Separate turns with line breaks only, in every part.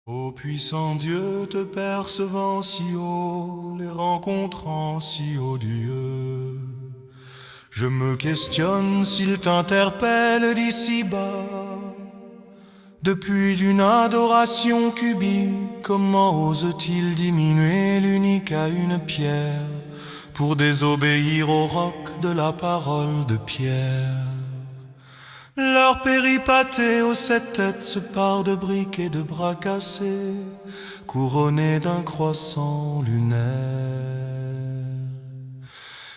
Ô puissant Dieu, te percevant si haut, les rencontrant si odieux, je me questionne s'il t'interpelle d'ici-bas. Depuis d'une adoration cubique, comment ose-t-il diminuer l'unique à une pierre pour désobéir au roc de la parole de Pierre? Leur péripatée aux sept têtes se part de briques et de bras cassés, couronnés d'un croissant lunaire.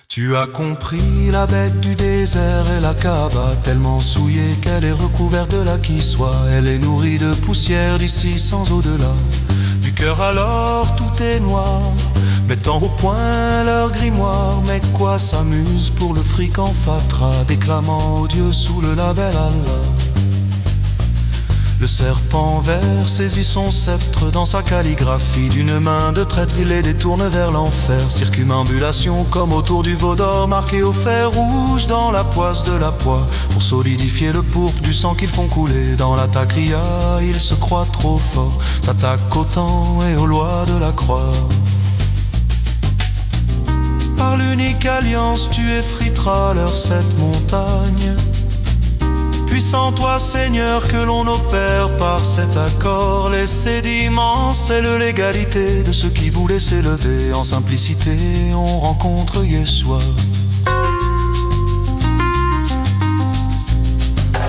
Tu as compris, la bête du désert est la Kaaba, tellement souillée qu'elle est recouverte de la qui soit. Elle est nourrie de poussière d'ici sans au-delà. Du cœur alors tout est noir, mettant au point leur grimoire. Mais quoi s'amuse pour le fric en fatra, déclamant au Dieu sous le label Allah. Le serpent vert saisit son sceptre dans sa calligraphie. D'une main de traître il les détourne vers l'enfer. Circumambulation comme autour du veau d'or, marqué au fer rouge dans la poisse de la poix. Pour solidifier le pourpre du sang qu'ils font couler dans la tacria, ils se croient trop forts, s'attaquent au temps et aux lois de la croix. Par l'unique alliance tu effriteras leurs sept montagnes. Puissant toi Seigneur, que l'on opère par cet accord. Les sédiments, c'est l'égalité de ceux qui voulaient s'élever. En simplicité, on rencontre Yeshua.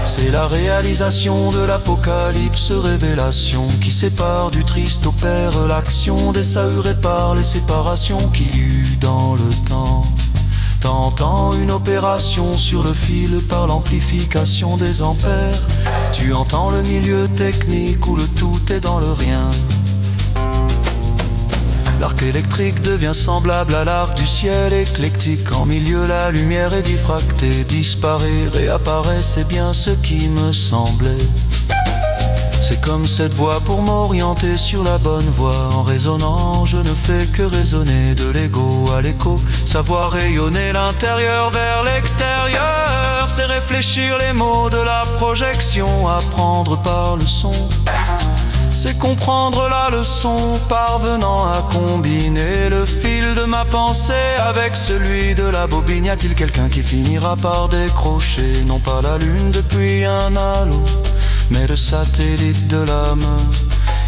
C'est la réalisation de l'apocalypse, révélation qui sépare du triste au père l'action des sahuts répare les séparations qu'il y eut dans le temps. Tentant une opération sur le fil par l'amplification des ampères, tu entends le milieu technique où le tout est dans le rien. L'arc électrique devient semblable à l'arc du ciel éclectique. En milieu la lumière est diffractée, disparaît, réapparaît, c'est bien ce qui me semblait. C'est comme cette voix pour m'orienter sur la bonne voie. En raisonnant, je ne fais que raisonner de l'ego à l'écho. Savoir rayonner l'intérieur vers l'extérieur, c'est réfléchir les mots de la projection. Apprendre par le son, c'est comprendre la leçon. Parvenant à combiner le fil de ma pensée avec celui de la bobine, y a-t-il quelqu'un qui finira par décrocher non pas la lune depuis un halo, mais le satellite de l'âme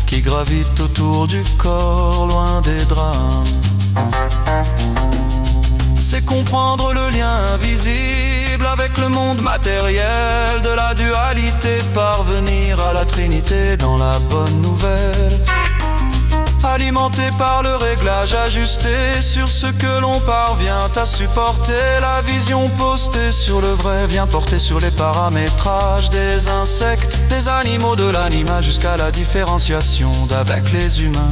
qui gravite autour du corps, loin des drames. C'est comprendre le lien invisible avec le monde matériel de la dualité, parvenir à la trinité dans la bonne nouvelle. Alimenté par le réglage ajusté sur ce que l'on parvient à supporter, la vision postée sur le vrai vient porter sur les paramétrages des insectes, des animaux, de l'animal jusqu'à la différenciation d'avec les humains.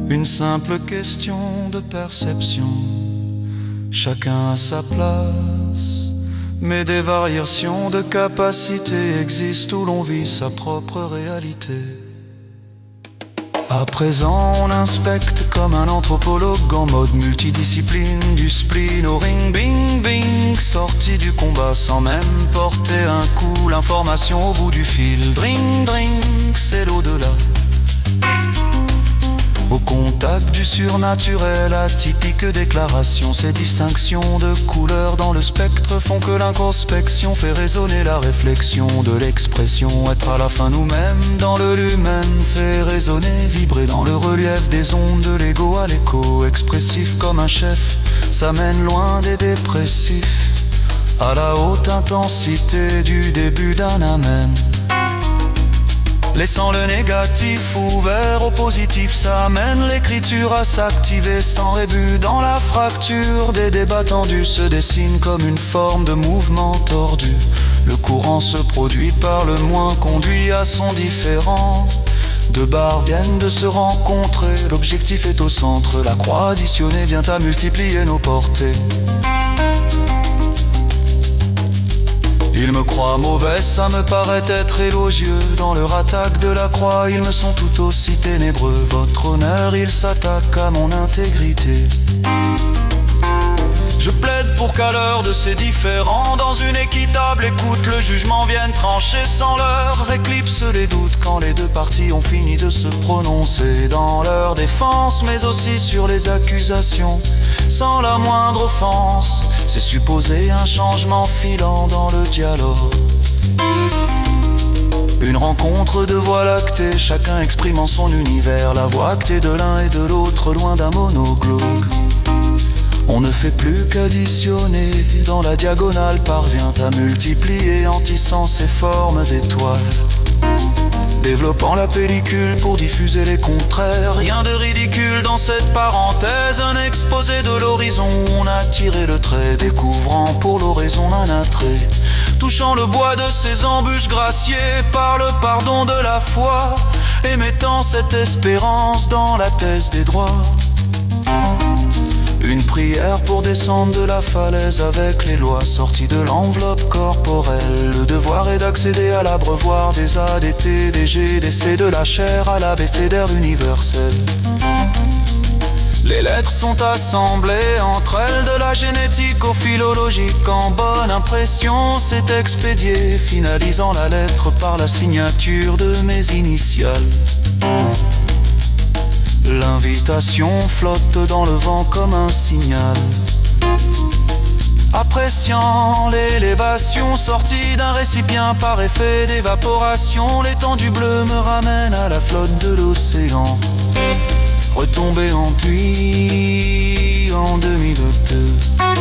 Une simple question de perception, chacun à sa place, mais des variations de capacité existent où l'on vit sa propre réalité. À présent on inspecte comme un anthropologue en mode multidiscipline, du spleen au ring bing bing, sorti du combat sans même porter un coup. L'information au bout du fil, dring dring, c'est l'au-delà. Au contact du surnaturel, atypique déclaration. Ces distinctions de couleurs dans le spectre font que l'introspection fait résonner la réflexion de l'expression. Être à la fin nous-mêmes dans le lumen fait résonner, vibrer dans le relief des ondes de l'ego à l'écho. Expressif comme un chef, ça mène loin des dépressifs, à la haute intensité du début d'un amen. Laissant le négatif ouvert au positif, ça amène l'écriture à s'activer sans rébut. Dans la fracture des débats tendus se dessine comme une forme de mouvement tordu. Le courant se produit par le moins, conduit à son différent. Deux barres viennent de se rencontrer, l'objectif est au centre. La croix additionnée vient à multiplier nos portées. Ils me croient mauvais, ça me paraît être élogieux. Dans leur attaque de la croix, ils me sont tout aussi ténébreux. Votre honneur, ils s'attaquent à mon intégrité. Je plaide pour qu'à l'heure de ces différends, dans une équitable écoute, le jugement vienne trancher sans l'heure. Éclipse les doutes quand les deux parties ont fini de se prononcer dans leur défense, mais aussi sur les accusations, sans la moindre offense. C'est supposer un changement filant dans le dialogue. Une rencontre de voix lactée, chacun exprimant son univers, la voix actée de l'un et de l'autre, loin d'un monologue. On ne fait plus qu'additionner, dans la diagonale parvient à multiplier en tissant ses formes d'étoiles. Développant la pellicule pour diffuser les contraires, rien de ridicule dans cette parenthèse, un exposé de l'horizon où on a tiré le trait, découvrant pour l'oraison un attrait, touchant le bois de ses embûches graciées par le pardon de la foi, et mettant cette espérance dans la thèse des droits. Une prière pour descendre de la falaise avec les lois sorties de l'enveloppe corporelle. Le devoir est d'accéder à l'abreuvoir des ADT, des GDC, de la chair à l'abécédaire universel. Les lettres sont assemblées entre elles, de la génétique au philologique. En bonne impression, c'est expédié, finalisant la lettre par la signature de mes initiales. L'invitation flotte dans le vent comme un signal. Appréciant l'élévation sortie d'un récipient par effet d'évaporation, l'étendue bleue me ramène à la flotte de l'océan, retombée en puits en 2002.